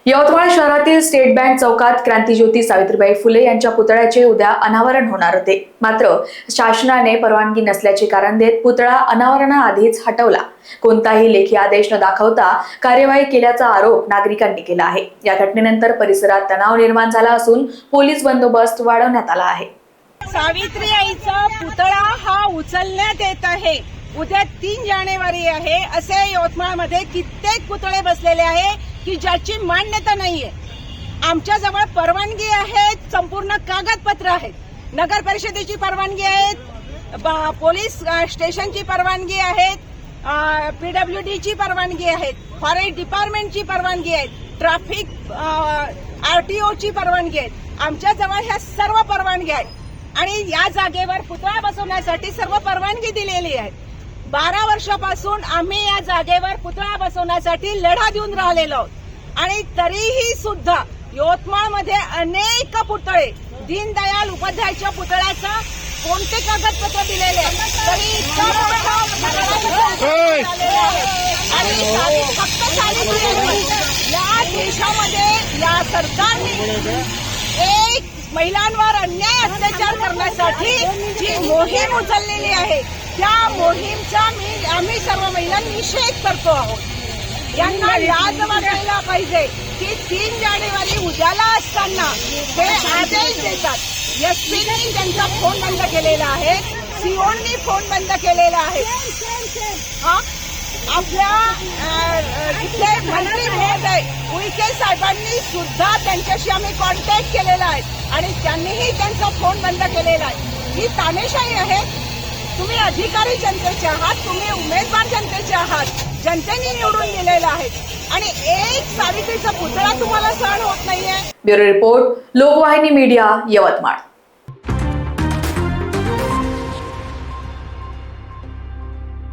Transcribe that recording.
यवतमाळ शहरातील state bank चौकात क्रांतिज्योती सावित्रीबाई फुले यांच्या पुतळ्याचे उद्या अनावरण होणार होते। मात्र शासनाने परवानगी नसल्याचे कारण देत पुतळा अनावरणाआधीच हटवला। कोणताही लेखी आदेश न दाखवता कार्यवाही केल्याचा आरोप नागरिकांनी केला आहे। या घटनेनंतर परिसरात तणाव निर्माण झाला असून पोलीस बंदोबस्त वाढवण्यात आला आहे। सावित्रीबाईचा पुतळा हा उचलण्यात येत आहे। उद्या 3 जानेवारी आहे। असे यवतमाळमध्ये कित्येक पुतळे बसलेले आहे की ज्याची मान्यता नाहीये। आमच्या जवळ परवानगी आहे, संपूर्ण कागदपत्र आहेत, नगर परिषदेची परवानगी आहे, पोलीस स्टेशनची परवानगी आहे, पीडब्ल्यूडीची परवानगी आहे, फॉरेस्ट डिपार्टमेंटची परवानगी आहे, ट्रॅफिक आरटीओची परवानगी आहे। आमच्या जवळ ह्या सर्व परवानगी आहेत आणि या जागेवर पुतळा बसवण्यासाठी सर्व परवानगी दिलेली आहे। 12 वर्षापासून आम्ही या जागेवर पुतळा बसवण्यासाठी लढा देऊन राहिलेलो आहोत आणि तरीही सुद्धा यवतमाळमध्ये अनेक पुतळे, दीनदयाल उपाध्यायच्या पुतळ्याचा कोणते कागदपत्र दिलेले तरी आणि फक्त या देशामध्ये या सरकारने एक महिलांवर अन्याय अत्याचार करण्यासाठी जी मोहीम उचललेली आहे त्या मोहीमचा आम्ही सर्व महिलांनी निषेध करतो आहोत। यांना लाज वाटायला पाहिजे की 3 जानेवारी उद्याला असताना ते आदेश देतात। एसपीने त्यांचा फोन बंद केलेला आहे, सीओनी फोन बंद केलेला आहे। आपल्या इथले मंत्री महोदय उईके साहेबांनी सुद्धा त्यांच्याशी आम्ही कॉन्टॅक्ट केलेला आहे आणि त्यांनीही त्यांचा फोन बंद केलेला आहे। ही तानेशाही आहे। तुम्ही अधिकारी जनतेचे आहात, तुम्ही उमेदवार जनतेचे आहात, जनतेने निवडून दिलेला आहे आणि एक सावित्रीचा पुतळा तुम्हाला सहन होत नाहीये। Bureau report, Lokvahini media, Yavatmal.